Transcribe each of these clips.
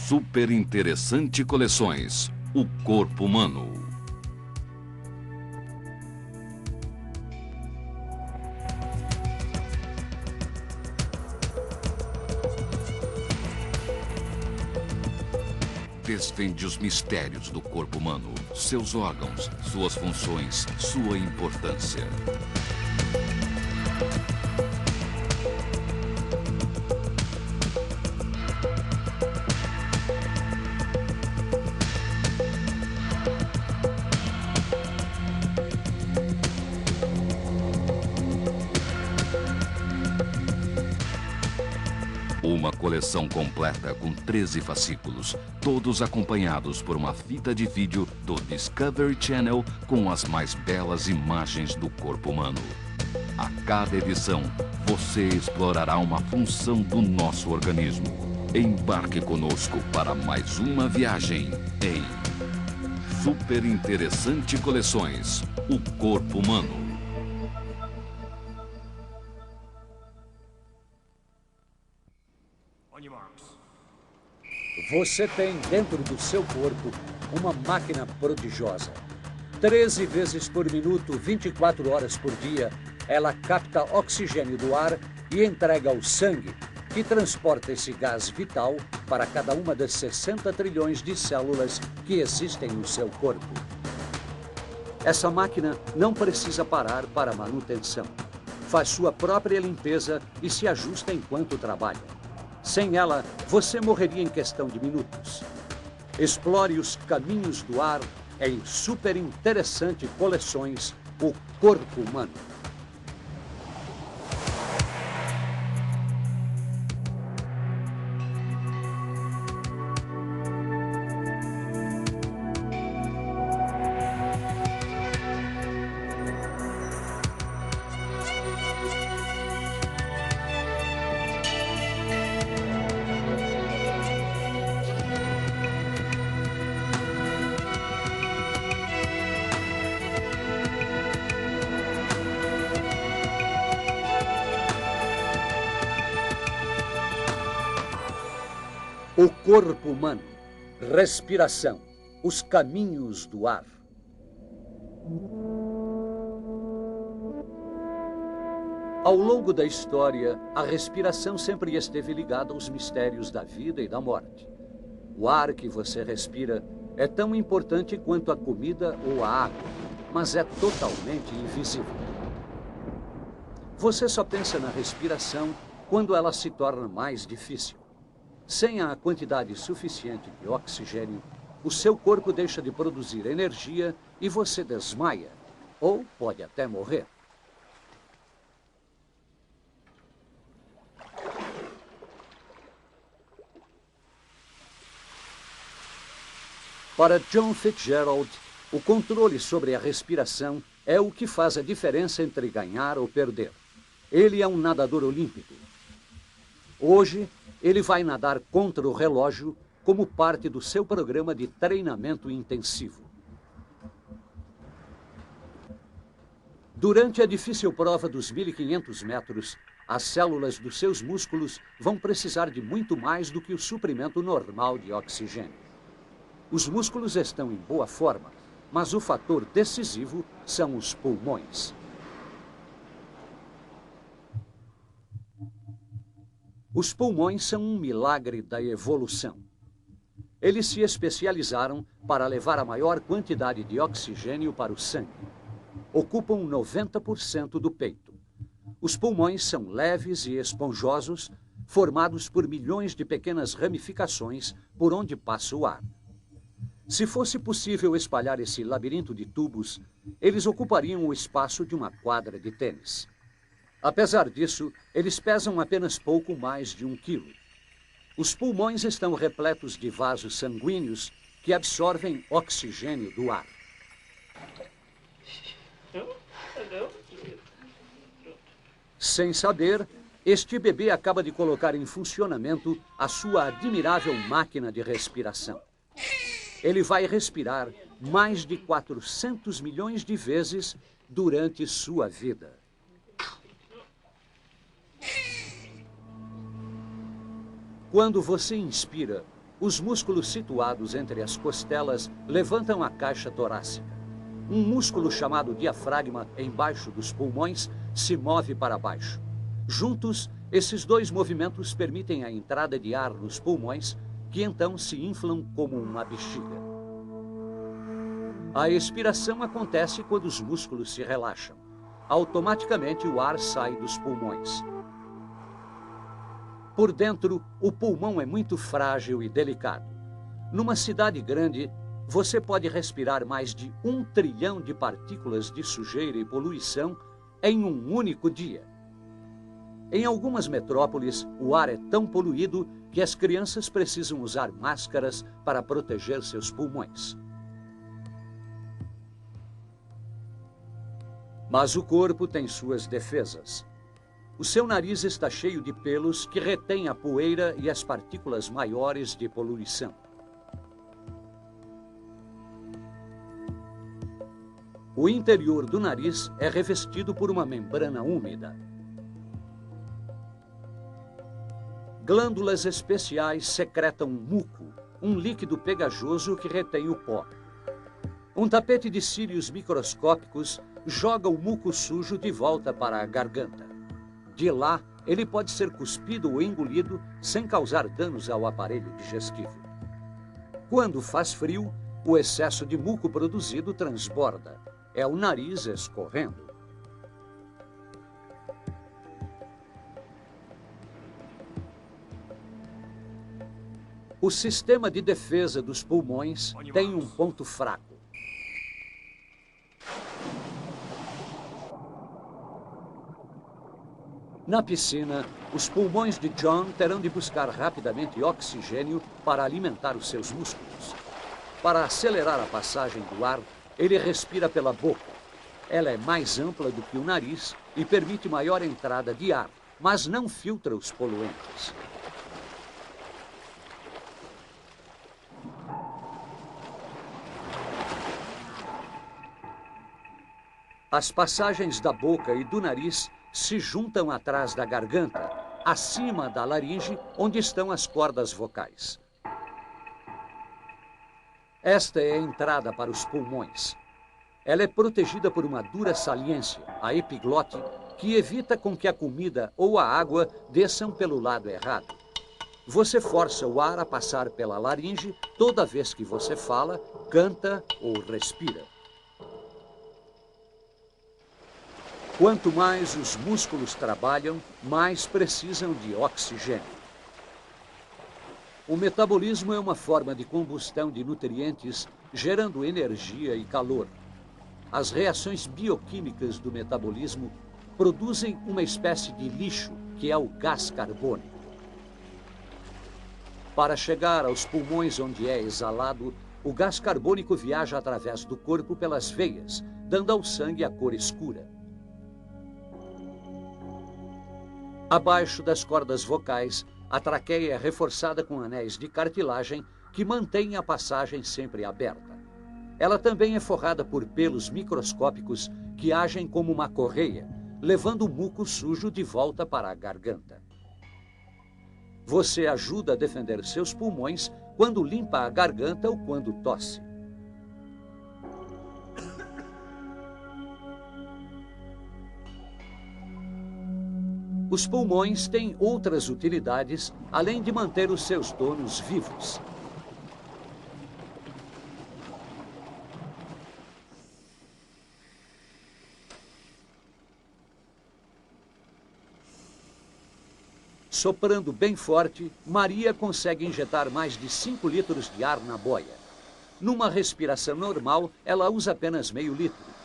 Super Interessante Coleções, o corpo humano. Desvende os mistérios do corpo humano, seus órgãos, suas funções, sua importância. Uma coleção completa com 13 fascículos, todos acompanhados por uma fita de vídeo do Discovery Channel com as mais belas imagens do corpo humano. A cada edição, você explorará uma função do nosso organismo. Embarque conosco para mais uma viagem em Super Interessante Coleções, o corpo humano. Você tem dentro do seu corpo uma máquina prodigiosa. 13 vezes por minuto, 24 horas por dia, ela capta oxigênio do ar e entrega ao sangue, que transporta esse gás vital para cada uma das 60 trilhões de células que existem no seu corpo. Essa máquina não precisa parar para manutenção. Faz sua própria limpeza e se ajusta enquanto trabalha. Sem ela, você morreria em questão de minutos. Explore os caminhos do ar em Super Interessante Coleções, o corpo humano. O corpo humano, respiração, os caminhos do ar. Ao longo da história, a respiração sempre esteve ligada aos mistérios da vida e da morte. O ar que você respira é tão importante quanto a comida ou a água, mas é totalmente invisível. Você só pensa na respiração quando ela se torna mais difícil. Sem a quantidade suficiente de oxigênio, o seu corpo deixa de produzir energia e você desmaia, ou pode até morrer. Para John Fitzgerald, o controle sobre a respiração é o que faz a diferença entre ganhar ou perder. Ele é um nadador olímpico. Hoje, ele vai nadar contra o relógio como parte do seu programa de treinamento intensivo. Durante a difícil prova dos 1.500 metros, as células dos seus músculos vão precisar de muito mais do que o suprimento normal de oxigênio. Os músculos estão em boa forma, mas o fator decisivo são os pulmões. Os pulmões são um milagre da evolução. Eles se especializaram para levar a maior quantidade de oxigênio para o sangue. Ocupam 90% do peito. Os pulmões são leves e esponjosos, formados por milhões de pequenas ramificações por onde passa o ar. Se fosse possível espalhar esse labirinto de tubos, eles ocupariam o espaço de uma quadra de tênis. Apesar disso, eles pesam apenas pouco mais de 1 quilo. Os pulmões estão repletos de vasos sanguíneos que absorvem oxigênio do ar. Sem saber, este bebê acaba de colocar em funcionamento a sua admirável máquina de respiração. Ele vai respirar mais de 400 milhões de vezes durante sua vida. Quando você inspira, Os músculos situados entre as costelas levantam a caixa torácica. Um músculo chamado diafragma, embaixo dos pulmões, se move para baixo. Juntos, esses dois movimentos permitem a entrada de ar nos pulmões, que então se inflam como uma bexiga. A expiração acontece quando os músculos se relaxam. Automaticamente o ar sai dos pulmões. Por dentro, o pulmão é muito frágil e delicado. Numa cidade grande, você pode respirar mais de 1 trilhão de partículas de sujeira e poluição em um único dia. Em algumas metrópoles, o ar é tão poluído que as crianças precisam usar máscaras para proteger seus pulmões. Mas o corpo tem suas defesas. O seu nariz está cheio de pelos que retêm a poeira e as partículas maiores de poluição. O interior do nariz é revestido por uma membrana úmida. Glândulas especiais secretam muco, um líquido pegajoso que retém o pó. Um tapete de cílios microscópicos joga o muco sujo de volta para a garganta. De lá, ele pode ser cuspido ou engolido sem causar danos ao aparelho digestivo. Quando faz frio, o excesso de muco produzido transborda. É o nariz escorrendo. O sistema de defesa dos pulmões tem um ponto fraco. Na piscina, os pulmões de John terão de buscar rapidamente oxigênio para alimentar os seus músculos. Para acelerar a passagem do ar, ele respira pela boca. Ela é mais ampla do que o nariz e permite maior entrada de ar, mas não filtra os poluentes. As passagens da boca e do nariz se juntam atrás da garganta, acima da laringe, onde estão as cordas vocais. Esta é a entrada para os pulmões. Ela é protegida por uma dura saliência, a epiglote, que evita com que a comida ou a água desçam pelo lado errado. Você força o ar a passar pela laringe toda vez que você fala, canta ou respira. Quanto mais os músculos trabalham, mais precisam de oxigênio. O metabolismo é uma forma de combustão de nutrientes, gerando energia e calor. As reações bioquímicas do metabolismo produzem uma espécie de lixo, que é o gás carbônico. Para chegar aos pulmões onde é exalado, o gás carbônico viaja através do corpo pelas veias, dando ao sangue a cor escura. Abaixo das cordas vocais, a traqueia é reforçada com anéis de cartilagem que mantêm a passagem sempre aberta. Ela também é forrada por pelos microscópicos que agem como uma correia, levando o muco sujo de volta para a garganta. Você ajuda a defender seus pulmões quando limpa a garganta ou quando tosse. Os pulmões têm outras utilidades, além de manter os seus donos vivos. Soprando bem forte, Maria consegue injetar mais de 5 litros de ar na boia. Numa respiração normal, ela usa apenas meio litro.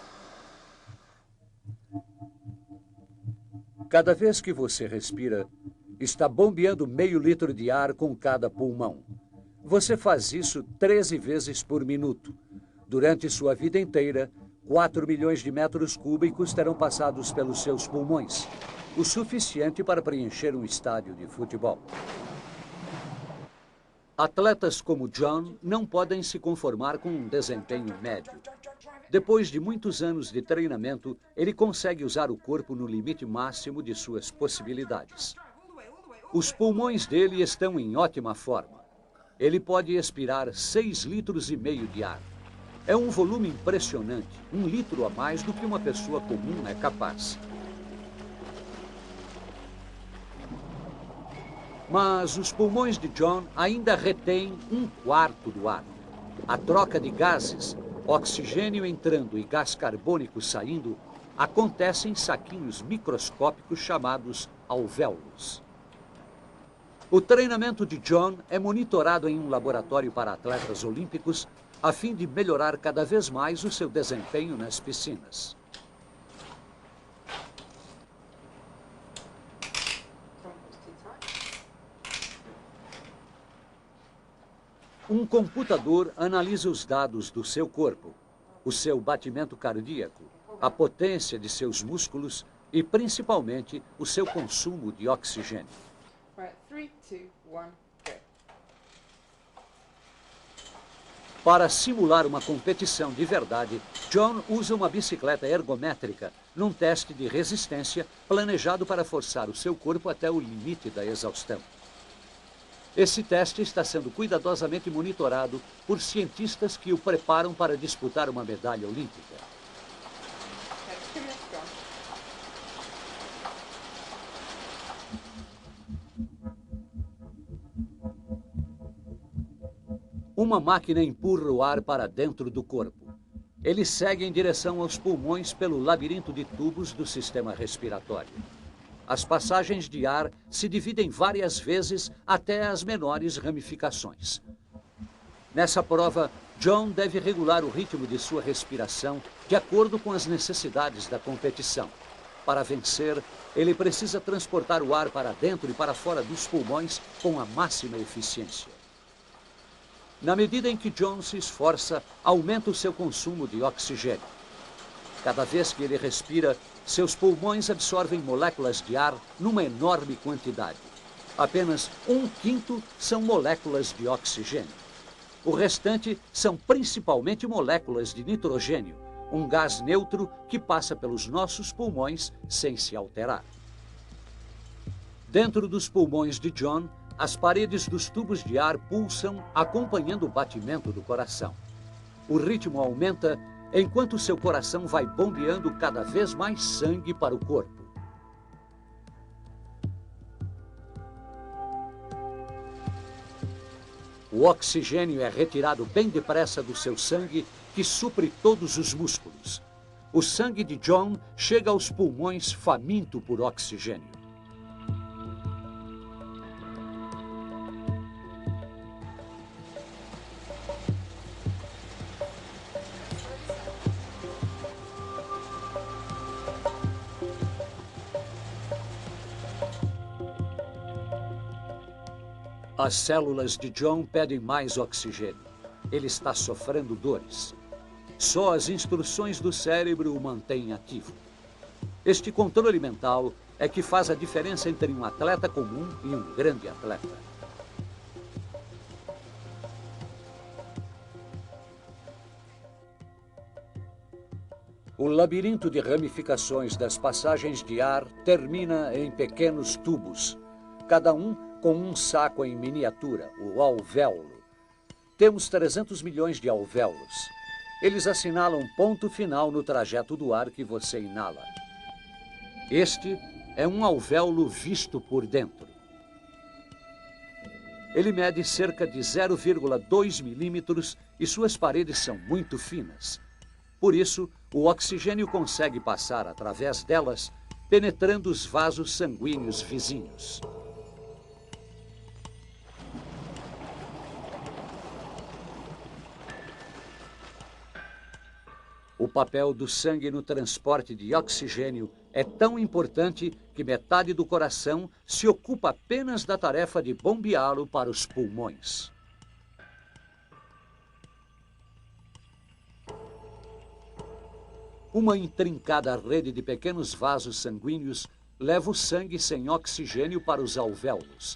Cada vez que você respira, está bombeando meio litro de ar com cada pulmão. Você faz isso 13 vezes por minuto. Durante sua vida inteira, 4 milhões de metros cúbicos terão passados pelos seus pulmões, o suficiente para preencher um estádio de futebol. Atletas como John não podem se conformar com um desempenho médio. Depois de muitos anos de treinamento, ele consegue usar o corpo no limite máximo de suas possibilidades. Os pulmões dele estão em ótima forma. ele pode expirar 6,5 litros de ar. É um volume impressionante, 1 litro a mais do que uma pessoa comum é capaz. Mas os pulmões de John ainda retêm 1/4 do ar. A troca de gases, oxigênio entrando e gás carbônico saindo, acontece em saquinhos microscópicos chamados alvéolos. O treinamento de John é monitorado em um laboratório para atletas olímpicos a fim de melhorar cada vez mais o seu desempenho nas piscinas. Um computador analisa os dados do seu corpo, o seu batimento cardíaco, a potência de seus músculos e, principalmente, o seu consumo de oxigênio. Right, 3, 2, 1, go. Para simular uma competição de verdade, John usa uma bicicleta ergométrica num teste de resistência planejado para forçar o seu corpo até o limite da exaustão. Esse teste está sendo cuidadosamente monitorado por cientistas que o preparam para disputar uma medalha olímpica. Uma máquina empurra o ar para dentro do corpo. Ele segue em direção aos pulmões pelo labirinto de tubos do sistema respiratório. As passagens de ar se dividem várias vezes até as menores ramificações. Nessa prova, John deve regular o ritmo de sua respiração de acordo com as necessidades da competição. Para vencer, ele precisa transportar o ar para dentro e para fora dos pulmões com a máxima eficiência. Na medida em que John se esforça, aumenta o seu consumo de oxigênio. Cada vez que ele respira, seus pulmões absorvem moléculas de ar numa enorme quantidade. Apenas 1/5 são moléculas de oxigênio. O restante são principalmente moléculas de nitrogênio, um gás neutro que passa pelos nossos pulmões sem se alterar. Dentro dos pulmões de John, as paredes dos tubos de ar pulsam acompanhando o batimento do coração. O ritmo aumenta enquanto seu coração vai bombeando cada vez mais sangue para o corpo. O oxigênio é retirado bem depressa do seu sangue, que supre todos os músculos. O sangue de John chega aos pulmões faminto por oxigênio. As células de John pedem mais oxigênio. Ele está sofrendo dores. Só as instruções do cérebro o mantêm ativo. Este controle mental é que faz a diferença entre um atleta comum e um grande atleta. O labirinto de ramificações das passagens de ar termina em pequenos tubos, cada um com um saco em miniatura, o alvéolo. Temos 300 milhões de alvéolos. Eles assinalam ponto final no trajeto do ar que você inala. Este é um alvéolo visto por dentro. Ele mede cerca de 0,2 milímetros e suas paredes são muito finas. Por isso, o oxigênio consegue passar através delas, penetrando os vasos sanguíneos vizinhos. O papel do sangue no transporte de oxigênio é tão importante que metade do coração se ocupa apenas da tarefa de bombeá-lo para os pulmões. Uma intrincada rede de pequenos vasos sanguíneos leva o sangue sem oxigênio para os alvéolos.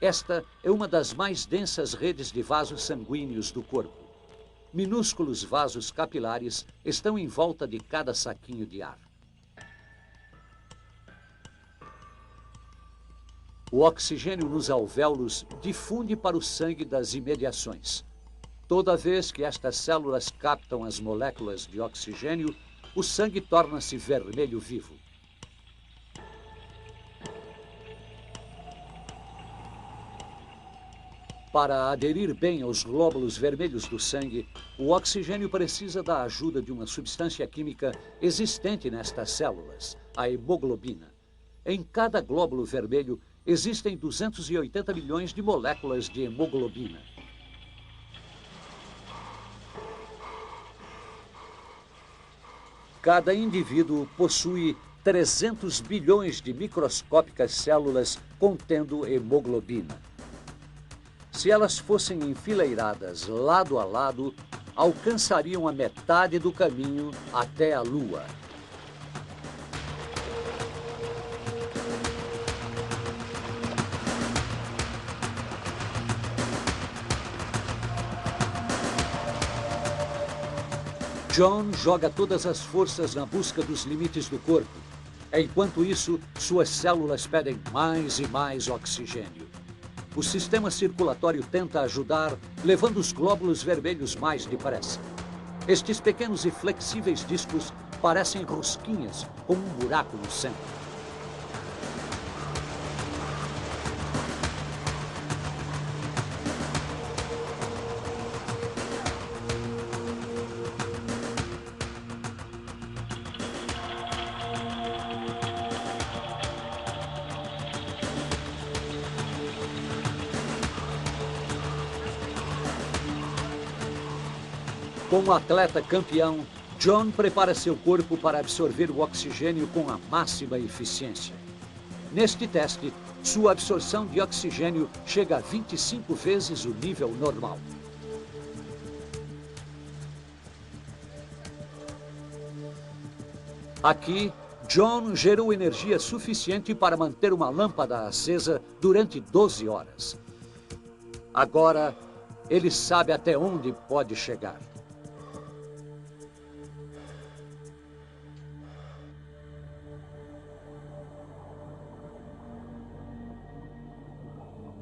Esta é uma das mais densas redes de vasos sanguíneos do corpo. Minúsculos vasos capilares estão em volta de cada saquinho de ar. O oxigênio nos alvéolos difunde para o sangue das imediações. Toda vez que estas células captam as moléculas de oxigênio, o sangue torna-se vermelho vivo. Para aderir bem aos glóbulos vermelhos do sangue, o oxigênio precisa da ajuda de uma substância química existente nestas células, a hemoglobina. Em cada glóbulo vermelho existem 280 milhões de moléculas de hemoglobina. Cada indivíduo possui 300 bilhões de microscópicas células contendo hemoglobina. Se elas fossem enfileiradas lado a lado, alcançariam a metade do caminho até a Lua. John joga todas as forças na busca dos limites do corpo. Enquanto isso, suas células pedem mais e mais oxigênio. O sistema circulatório tenta ajudar, levando os glóbulos vermelhos mais depressa. Estes pequenos e flexíveis discos parecem rosquinhas com um buraco no centro. Como atleta campeão, John prepara seu corpo para absorver o oxigênio com a máxima eficiência. Neste teste, sua absorção de oxigênio chega a 25 vezes o nível normal. Aqui, John gerou energia suficiente para manter uma lâmpada acesa durante 12 horas. Agora, ele sabe até onde pode chegar.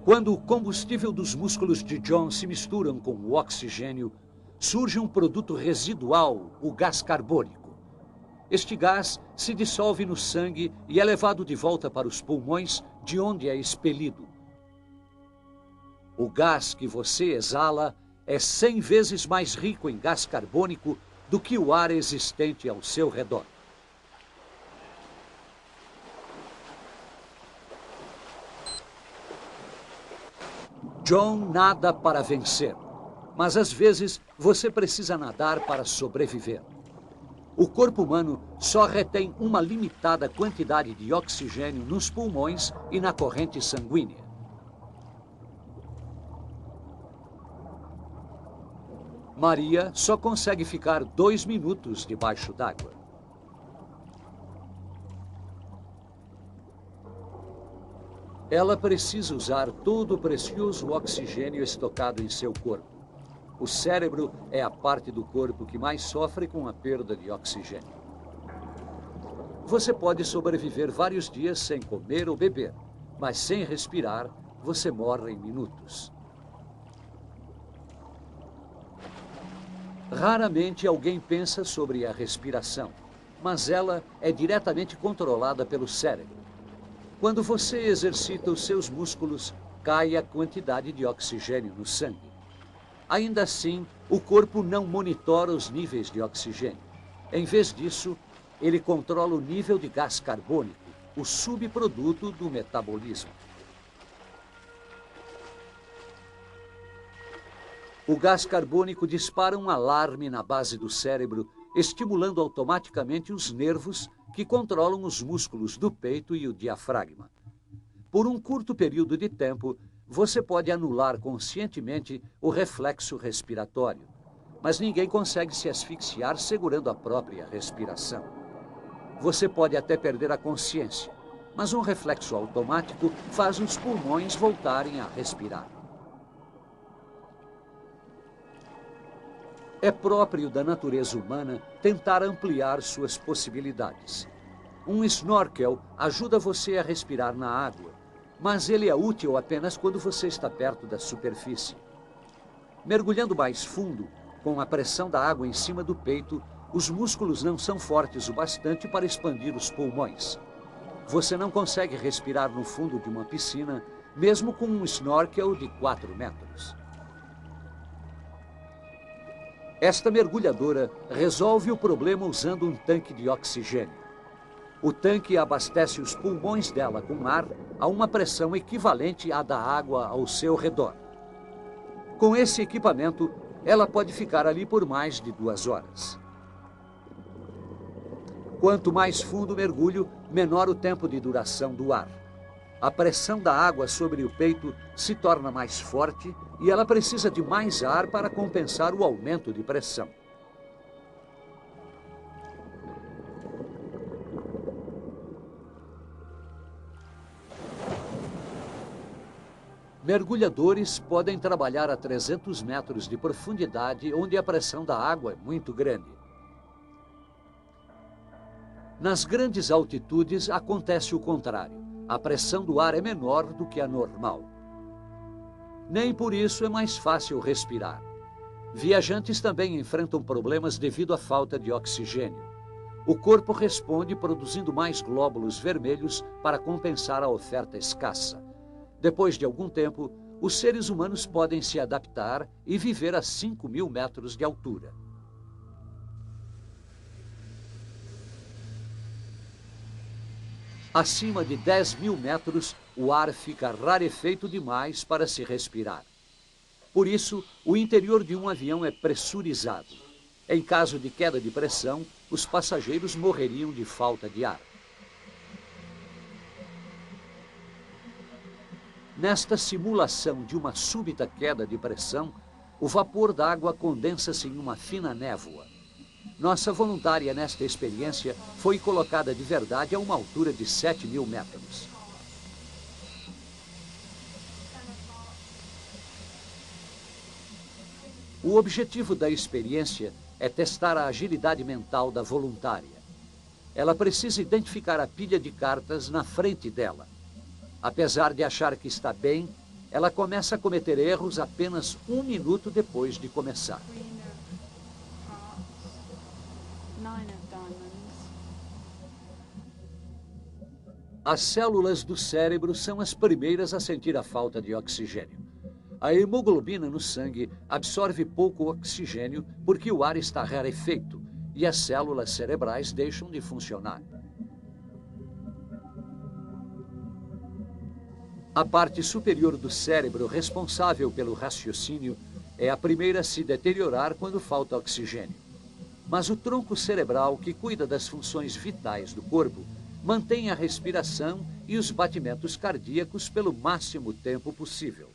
Quando o combustível dos músculos de John se misturam com o oxigênio, surge um produto residual, o gás carbônico. Este gás se dissolve no sangue e é levado de volta para os pulmões, de onde é expelido. O gás que você exala é 100 vezes mais rico em gás carbônico do que o ar existente ao seu redor. John nada para vencer, mas às vezes você precisa nadar para sobreviver. O corpo humano só retém uma limitada quantidade de oxigênio nos pulmões e na corrente sanguínea. Maria só consegue ficar 2 minutos debaixo d'água. Ela precisa usar todo o precioso oxigênio estocado em seu corpo. O cérebro é a parte do corpo que mais sofre com a perda de oxigênio. Você pode sobreviver vários dias sem comer ou beber, mas sem respirar, você morre em minutos. Raramente alguém pensa sobre a respiração, mas ela é diretamente controlada pelo cérebro. Quando você exercita os seus músculos, cai a quantidade de oxigênio no sangue. Ainda assim, o corpo não monitora os níveis de oxigênio. Em vez disso, ele controla o nível de gás carbônico, o subproduto do metabolismo. O gás carbônico dispara um alarme na base do cérebro, estimulando automaticamente os nervos que controlam os músculos do peito e o diafragma. Por um curto período de tempo, você pode anular conscientemente o reflexo respiratório, mas ninguém consegue se asfixiar segurando a própria respiração. Você pode até perder a consciência, mas um reflexo automático faz os pulmões voltarem a respirar. É próprio da natureza humana tentar ampliar suas possibilidades. Um snorkel ajuda você a respirar na água. mas ele é útil apenas quando você está perto da superfície. Mergulhando mais fundo, com a pressão da água em cima do peito, os músculos não são fortes o bastante para expandir os pulmões. Você não consegue respirar no fundo de uma piscina, mesmo com um snorkel de 4 metros. Esta mergulhadora resolve o problema usando um tanque de oxigênio. O tanque abastece os pulmões dela com ar a uma pressão equivalente à da água ao seu redor. Com esse equipamento, ela pode ficar ali por mais de 2 horas. Quanto mais fundo o mergulho, menor o tempo de duração do ar. A pressão da água sobre o peito se torna mais forte e ela precisa de mais ar para compensar o aumento de pressão. Mergulhadores podem trabalhar a 300 metros de profundidade, onde a pressão da água é muito grande. Nas grandes altitudes acontece o contrário. A pressão do ar é menor do que a normal. Nem por isso é mais fácil respirar. Viajantes também enfrentam problemas devido à falta de oxigênio. O corpo responde produzindo mais glóbulos vermelhos para compensar a oferta escassa. Depois de algum tempo, os seres humanos podem se adaptar e viver a 5.000 metros de altura. Acima de 10.000 metros, o ar fica rarefeito demais para se respirar. Por isso, o interior de um avião é pressurizado. Em caso de queda de pressão, os passageiros morreriam de falta de ar. Nesta simulação de uma súbita queda de pressão, o vapor da água condensa-se em uma fina névoa. Nossa voluntária nesta experiência foi colocada de verdade a uma altura de 7.000 metros. O objetivo da experiência é testar a agilidade mental da voluntária. Ela precisa identificar a pilha de cartas na frente dela. Apesar de achar que está bem, ela começa a cometer erros apenas 1 minuto depois de começar. As células do cérebro são as primeiras a sentir a falta de oxigênio. A hemoglobina no sangue absorve pouco oxigênio porque o ar está rarefeito e as células cerebrais deixam de funcionar. A parte superior do cérebro responsável pelo raciocínio é a primeira a se deteriorar quando falta oxigênio. Mas o tronco cerebral, que cuida das funções vitais do corpo, mantém a respiração e os batimentos cardíacos pelo máximo tempo possível.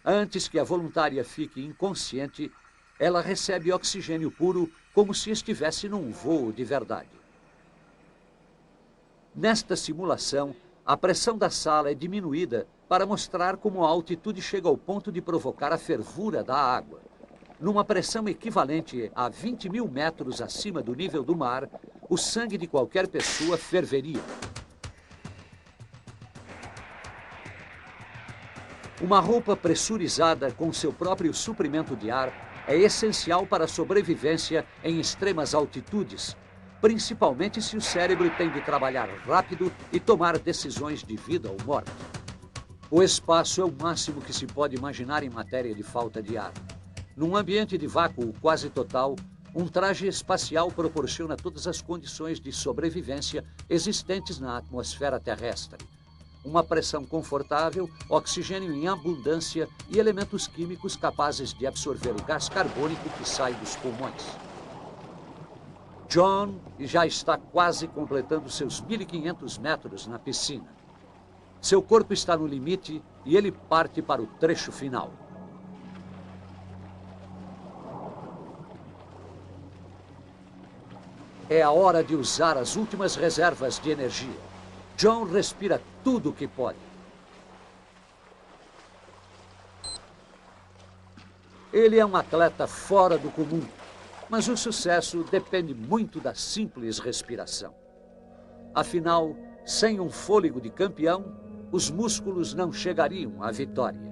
Antes que a voluntária fique inconsciente, ela recebe oxigênio puro como se estivesse num voo de verdade. Nesta simulação, a pressão da sala é diminuída para mostrar como a altitude chega ao ponto de provocar a fervura da água. Numa pressão equivalente a 20.000 metros acima do nível do mar, o sangue de qualquer pessoa ferveria. Uma roupa pressurizada com seu próprio suprimento de ar é essencial para a sobrevivência em extremas altitudes, principalmente se o cérebro tem de trabalhar rápido e tomar decisões de vida ou morte. O espaço é o máximo que se pode imaginar em matéria de falta de ar. Num ambiente de vácuo quase total, um traje espacial proporciona todas as condições de sobrevivência existentes na atmosfera terrestre. Uma pressão confortável, oxigênio em abundância e elementos químicos capazes de absorver o gás carbônico que sai dos pulmões. John já está quase completando seus 1.500 metros na piscina. Seu corpo está no limite e ele parte para o trecho final. É a hora de usar as últimas reservas de energia. John respira tudo o que pode. Ele é um atleta fora do comum, mas o sucesso depende muito da simples respiração. Afinal, sem um fôlego de campeão, os músculos não chegariam à vitória.